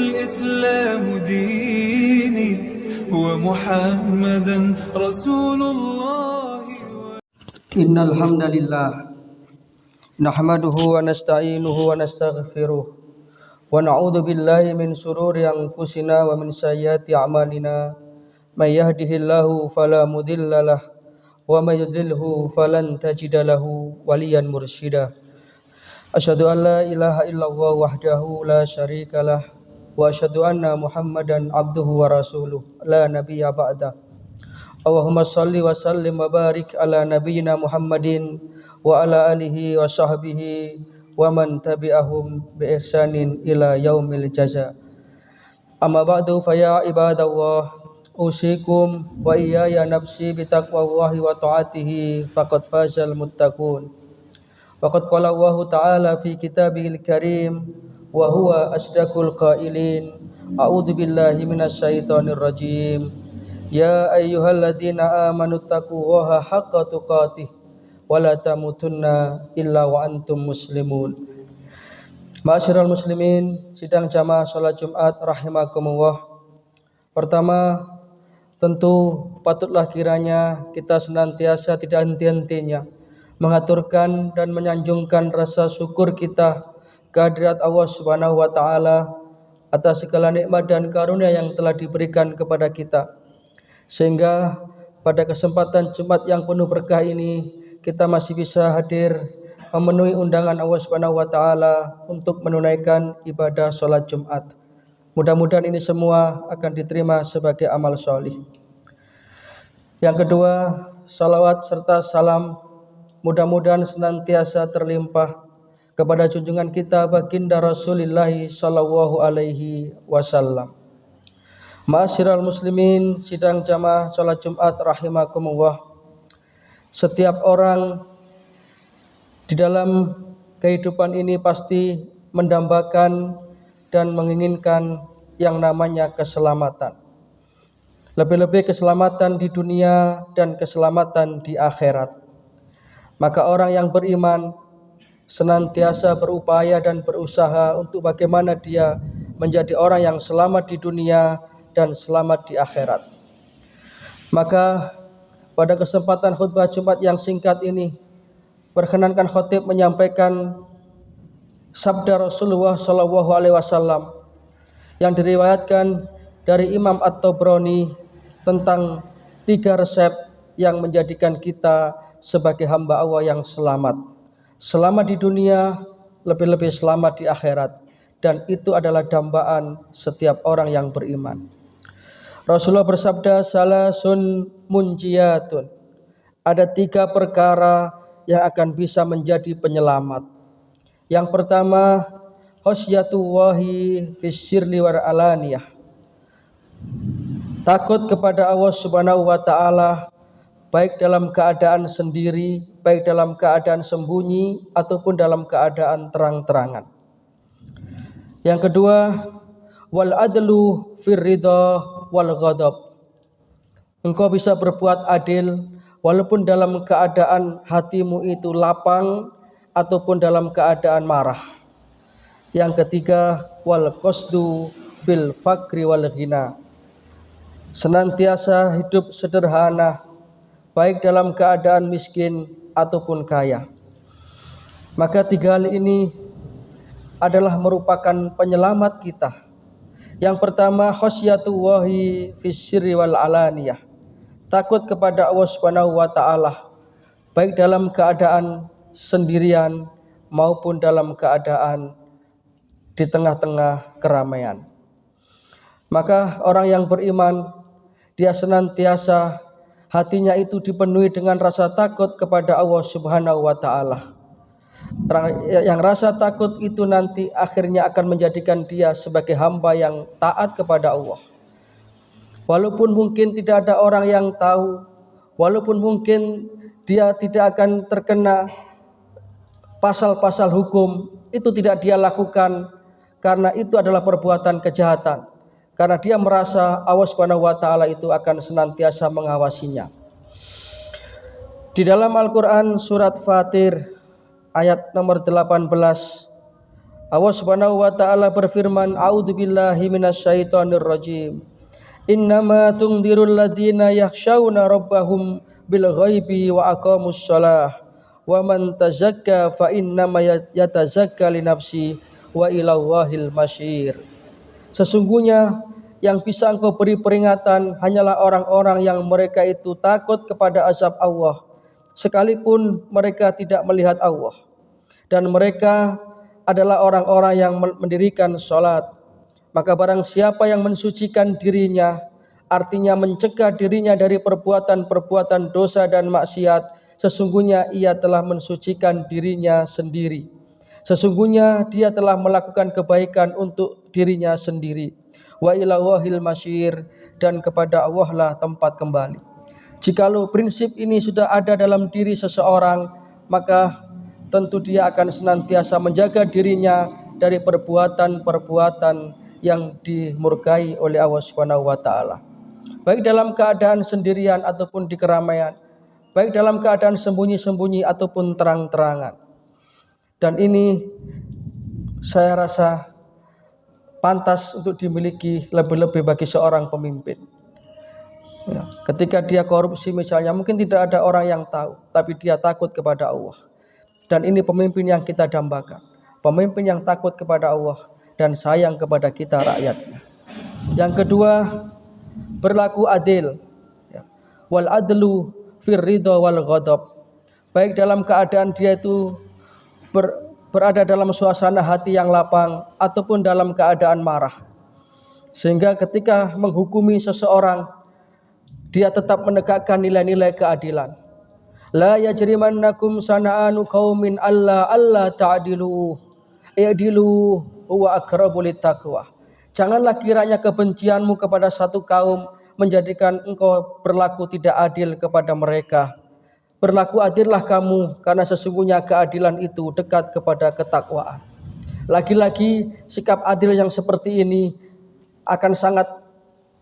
الإسلام ديني ومحمدا رسول الله. إن الحمد لله نحمده ونستعينه ونستغفره ونعوذ بالله من شرور أنفسنا ومن سيئات أعمالنا من يهده الله فلا مضل له ومن يضلله فلن تجد له وليا مرشدا أشهد أن لا إله إلا الله وحده لا شريك له وأشهد أن محمدا عبده ورسوله لا نبي بعده. Allahumma salli wa sallim wa barik ala nabiyyina Muhammadin wa ala alihi wa sahbihi wa man tabi'ahum bi ihsanin ila yaumil jaza. Amma ba'du fa ya ibadallah usikum wa iyaya nafsi bi taqwallahi wa ta'atihi faqad fazal muttaqun. Wa qad qala Allah ta'ala fi kitabihil karim wa huwa asdaqul qailin. A'udzu billahi minasy syaithanir rajim. Ya ayyuhalladzina amanu taqullaha haqqa tuqatih wa la tamutunna illa wa antum muslimun. Ma'asyiral muslimin, sidang jamaah salat Jumat rahimakumullah. Pertama, tentu patutlah kiranya kita senantiasa tidak henti-hentinya mengaturkan dan menyanjungkan rasa syukur kita kehadirat Allah Subhanahu wa taala atas segala nikmat dan karunia yang telah diberikan kepada kita. Sehingga pada kesempatan Jumat yang penuh berkah ini kita masih bisa hadir memenuhi undangan Allah Subhanahu wa taala untuk menunaikan ibadah salat Jumat. Mudah-mudahan ini semua akan diterima sebagai amal solih. Yang kedua, salawat serta salam mudah-mudahan senantiasa terlimpah kepada junjungan kita baginda Rasulullah sallallahu alaihi wasallam. Ma'asyiral muslimin, sidang jamaah salat Jumat rahimakumullah. Setiap orang di dalam kehidupan ini pasti mendambakan dan menginginkan yang namanya keselamatan. Lebih-lebih keselamatan di dunia dan keselamatan di akhirat. Maka orang yang beriman senantiasa berupaya dan berusaha untuk bagaimana dia menjadi orang yang selamat di dunia dan selamat di akhirat. Maka pada kesempatan khutbah Jumat yang singkat ini, perkenankan khatib menyampaikan sabda Rasulullah sallallahu alaihi wasallam yang diriwayatkan dari Imam At-Tabrani tentang 3 resep yang menjadikan kita sebagai hamba Allah yang selamat. Selamat di dunia, lebih-lebih selamat di akhirat. Dan itu adalah dambaan setiap orang yang beriman. Rasulullah bersabda, salasun munjiyatun. Ada 3 perkara yang akan bisa menjadi penyelamat. Yang pertama, khasyatullahi fis sirri wal alaniyah. Takut kepada Allah Subhanahu wa taala baik dalam keadaan sendiri, baik dalam keadaan sembunyi ataupun dalam keadaan terang-terangan. Yang kedua, wal adlu fir ridha wal ghadab. Engkau bisa berbuat adil walaupun dalam keadaan hatimu itu lapang ataupun dalam keadaan marah. Yang ketiga, wal qasdu fil fakri wal ghina. Senantiasa hidup sederhana baik dalam keadaan miskin ataupun kaya. Maka 3 hal ini adalah merupakan penyelamat kita. Yang pertama, khasyatullahi fis sirri wal alaniyah. Takut kepada Allah Subhanahu wa taala baik dalam keadaan sendirian maupun dalam keadaan di tengah-tengah keramaian. Maka orang yang beriman dia senantiasa hatinya itu dipenuhi dengan rasa takut kepada Allah Subhanahu wa taala. Yang rasa takut itu nanti akhirnya akan menjadikan dia sebagai hamba yang taat kepada Allah. Walaupun mungkin tidak ada orang yang tahu, walaupun mungkin dia tidak akan terkena pasal-pasal hukum, itu tidak dia lakukan karena itu adalah perbuatan kejahatan. Karena dia merasa Allah Subhanahu wa taala itu akan senantiasa mengawasinya. Di dalam Al-Qur'an surat Fatir ayat nomor 18 Allah Subhanahu wa taala berfirman, "A'udzubillahi minasyaitonirrajim. Innama tungdirul ladzina yakhshawna rabbahum bil ghaibi wa aqamus shalah. Wa man tazakka fa innama yatazakka li nafsi wa ilallahil masyir." Sesungguhnya yang bisa engkau beri peringatan hanyalah orang-orang yang mereka itu takut kepada azab Allah, sekalipun mereka tidak melihat Allah. Dan mereka adalah orang-orang yang mendirikan sholat. Maka barang siapa yang mensucikan dirinya, artinya mencegah dirinya dari perbuatan-perbuatan dosa dan maksiat, sesungguhnya ia telah mensucikan dirinya sendiri. Sesungguhnya dia telah melakukan kebaikan untuk dirinya sendiri. Wa ilallahil masyir, dan kepada Allah lah tempat kembali. Jikalau prinsip ini sudah ada dalam diri seseorang, maka tentu dia akan senantiasa menjaga dirinya dari perbuatan-perbuatan yang dimurkai oleh Allah Subhanahu wa taala. Baik dalam keadaan sendirian ataupun di keramaian, baik dalam keadaan sembunyi-sembunyi ataupun terang-terangan. Dan ini saya rasa pantas untuk dimiliki lebih-lebih bagi seorang pemimpin. Ya, ketika dia korupsi misalnya, mungkin tidak ada orang yang tahu, tapi dia takut kepada Allah. Dan ini pemimpin yang kita dambakan, pemimpin yang takut kepada Allah dan sayang kepada kita rakyatnya. Yang kedua, berlaku adil. Wal adlu fir ridha wal ghadab. Baik dalam keadaan dia itu berada dalam suasana hati yang lapang ataupun dalam keadaan marah. Sehingga ketika menghukumi seseorang, dia tetap menegakkan nilai-nilai keadilan. La yajrimannakum sana'anu qaumin alla ta'dilu i'dilu huwa aqrabu littaqwa. Janganlah kiranya kebencianmu kepada satu kaum menjadikan engkau berlaku tidak adil kepada mereka. Berlaku adillah kamu, karena sesungguhnya keadilan itu dekat kepada ketakwaan. Lagi-lagi sikap adil yang seperti ini akan sangat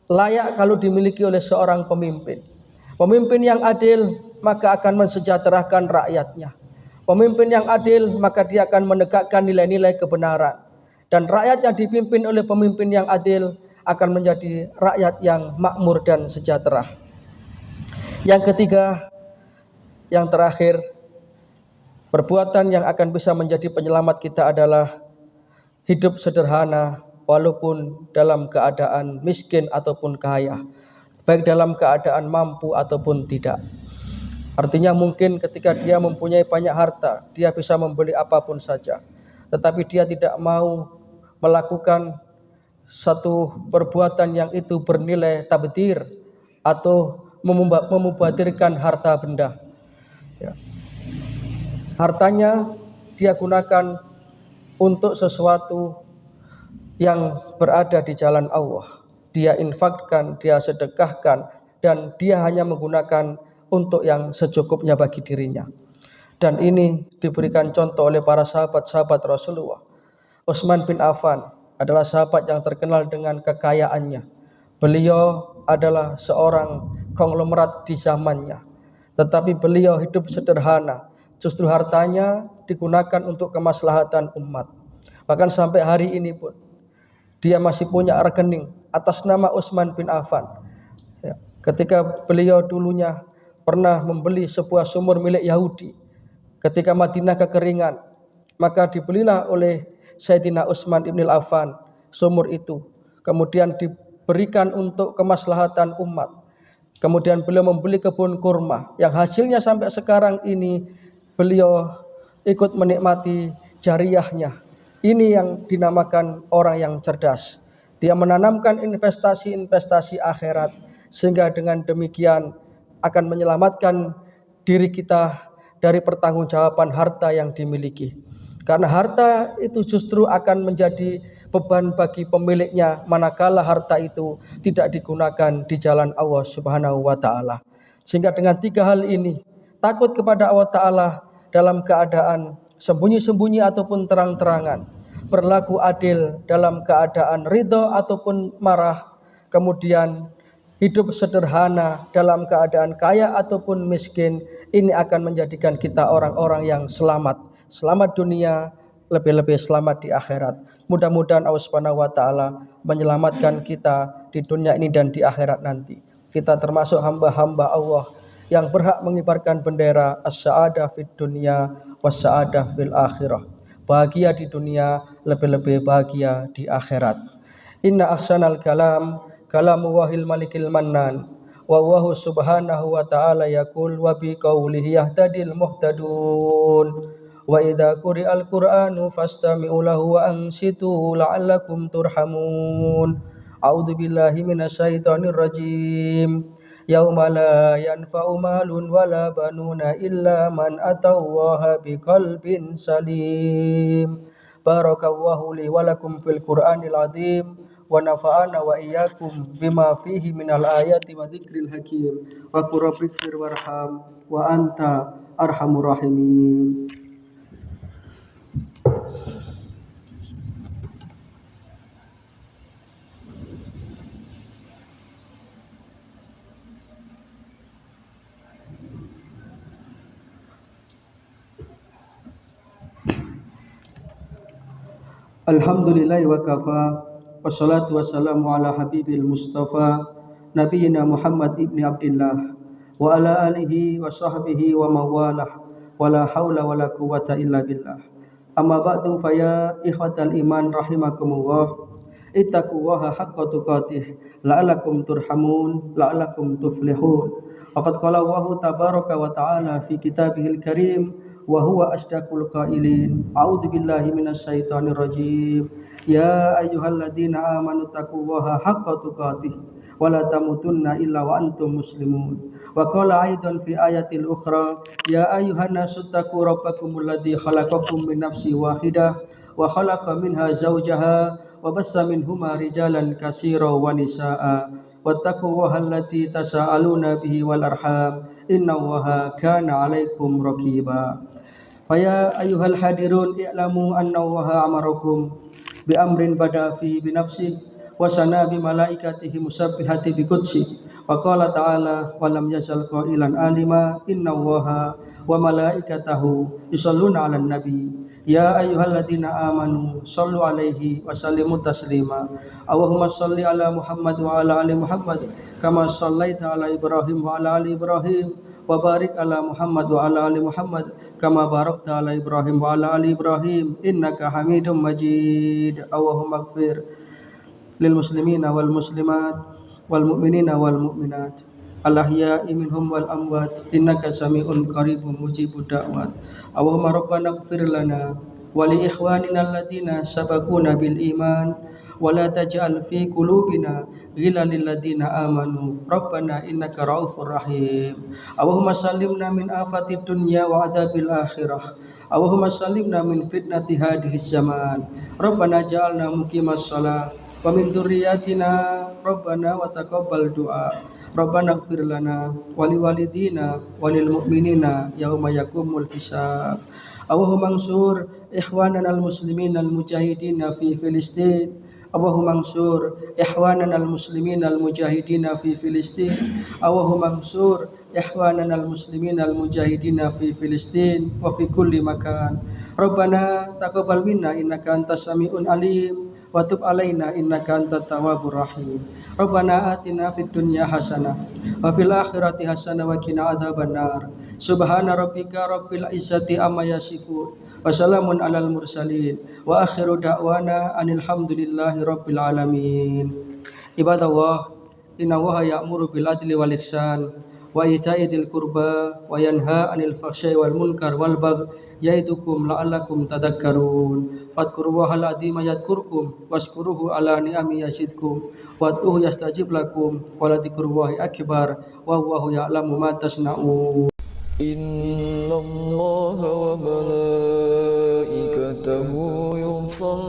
layak kalau dimiliki oleh seorang pemimpin. Pemimpin yang adil maka akan mensejahterakan rakyatnya. Pemimpin yang adil maka dia akan menegakkan nilai-nilai kebenaran. Dan rakyat yang dipimpin oleh pemimpin yang adil akan menjadi rakyat yang makmur dan sejahtera. Yang ketiga, yang terakhir, perbuatan yang akan bisa menjadi penyelamat kita adalah hidup sederhana walaupun dalam keadaan miskin ataupun kaya, baik dalam keadaan mampu ataupun tidak. Artinya mungkin ketika dia mempunyai banyak harta, dia bisa membeli apapun saja, tetapi dia tidak mau melakukan satu perbuatan yang itu bernilai tabdzir atau memubadirkan harta benda. Ya. Hartanya dia gunakan untuk sesuatu yang berada di jalan Allah. Dia infakkan, dia sedekahkan, dan dia hanya menggunakan untuk yang secukupnya bagi dirinya. Dan ini diberikan contoh oleh para sahabat-sahabat Rasulullah. Utsman bin Affan adalah sahabat yang terkenal dengan kekayaannya. Beliau adalah seorang konglomerat di zamannya, tetapi beliau hidup sederhana. Justru hartanya digunakan untuk kemaslahatan umat. Bahkan sampai hari ini pun dia masih punya rekening atas nama Utsman bin Affan. Ya, ketika beliau dulunya pernah membeli sebuah sumur milik Yahudi, ketika Madinah kekeringan, maka dibelilah oleh Sayyidina Utsman bin Affan sumur itu. Kemudian diberikan untuk kemaslahatan umat. Kemudian beliau membeli kebun kurma yang hasilnya sampai sekarang ini beliau ikut menikmati jariyahnya. Ini yang dinamakan orang yang cerdas. Dia menanamkan investasi-investasi akhirat, sehingga dengan demikian akan menyelamatkan diri kita dari pertanggungjawaban harta yang dimiliki. Karena harta itu justru akan menjadi beban bagi pemiliknya manakala harta itu tidak digunakan di jalan Allah Subhanahu wa taala. Sehingga dengan tiga hal ini, takut kepada Allah taala dalam keadaan sembunyi-sembunyi ataupun terang-terangan, berlaku adil dalam keadaan ridho ataupun marah, kemudian hidup sederhana dalam keadaan kaya ataupun miskin, ini akan menjadikan kita orang-orang yang selamat dunia lebih-lebih selamat di akhirat. Mudah-mudahan Allah Subhanahu wa taala menyelamatkan kita di dunia ini dan di akhirat nanti. Kita termasuk hamba-hamba Allah yang berhak mengibarkan bendera as-sa'adah fid dunya was-sa'adah fil akhirah. Bahagia di dunia, lebih-lebih bahagia di akhirat. Inna ahsanal kalam kalamullahil malikil mannan. Wa huwa subhanahu wa ta'ala yaqul wa bi qawlihi yahtadil muhtadun. Wa idza quri'al qur'anu fastami'u lahu wa ansitu la'allakum turhamun. A'udzu billahi minasyaitonir rajim. Yauma la yanfa'u malun wala banuna illa man atallaha biqalbin salim. Barakallahu li wa lakum fil Qur'anil azim wa nafa'ana wa iyyakum bima fihi minal ayati wa dzikril hakim. Wa qur rabbighfir warham wa anta arhamur rahimin. Alhamdulillah wa kafa wassalatu wassalamu ala habibil mustafa nabiyina Muhammad ibni Abdillah wa ala alihi wa sahbihi wa mawalah wa la hawla wa la quwwata illa billah. Amma ba'du faya ikhwatal iman rahimakumullah, ittaqullaha haqqa tuqatih la'allakum turhamun la'allakum tuflihun. Waqad qala Allahu tabaraka wa ta'ala fi kitabihil karim wa huwa asdaqul qailin. A'udzu billahi minasyaitonir rajim. Ya ayyuhalladzina amanu taqullaha haqqa tuqatih wa la tamutunna illa wa antum muslimun. Wa qala aidan fi ayatil ukhra ya ayyuhan nasu taqu rabbakumul ladzi khalaqakum min nafsin wahidah wa khalaqa minha zawjaha wa bassa minhuma rijalan katsiran wa nisaa. Wattaqullaha allati tasaaluna bihi wal arham innallaha kana 'alaikum raqiba. Faya ayyuhal hadirun i'lamu annallaha amarakum bi amrin bada fi bi nafsi wa sana bi malaikatihi musabbihati bi qudsi wa qala ta'ala wa lam yazal qailan alima innallaha wa malaikatahu yusholluna 'alan nabi ya ayyuhalladzina amanu shallu 'alaihi wa sallimu taslima. Allahumma shalli ala Muhammad wa ala ali Muhammad kama shallaita ala Ibrahim wa ala ali Ibrahim wa barik ala Muhammad wa ala ali Muhammad kama barakta ala Ibrahim wa ala ali Ibrahim innaka Hamidum Majid. Allahumma ighfir lil muslimina wal muslimat wal mu'minina wal mu'minat al ahya'i minhum wal amwat innaka sami'un qaribun mujibud da'wat. Allahumma rabbana ighfir lana wa li ikhwanina alladziina sabaquna bil iman wa la taj'al fi qulubina ghillan lil ladzina amanu rabbana innaka raufur rahim. Allahumma sallimna min afatid dunya wa adzabil akhirah. Allahumma sallimna min fitnati hadhis zaman. Rabbana ja'alna muqimas shalah wa min dzurriyyatina rabbana wa taqabbal du'a. Rabbana ighfir lana wa liwalidina wa lil mu'minina yauma yaqumul hisab. Allahumma ansur ikhwanana al muslimin al mujahidin fi Filistin. Allahumma ansur ikhwanana al muslimin al mujahidin fi Filistin. Allahumma ansur ikhwanana al muslimin al mujahidin fi Filistin wa fi kulli makan. Rabbana taqabbal minna innaka antas samiun alim wa tub alaina innaka antat tawwabur rahim. Rabbana atina fid dunya hasanah wa fil akhirati hasanah wa qina adzabannar. Subhana rabbika rabbil izzati amma yasifun wa salamun alal mursalin wa akhiru da'wana anil hamdulillahi rabbil alamin. Ibadallah, innallaha ya'muru bil adli wal ihsan wa ita'i dzil qurba wa yanha 'anil fahsya'i wal munkar wal baghi ya'idukum la'allakum tadhakkarun. Fadhkurullahal 'azima yadhkurkum washkuruhu 'ala ni'ami yazidkum wad'uhu yastajib lakum wa ladhikrullahi akbar wallahu ya'lamu ma tasna'un. إن الله وملائكته يصلون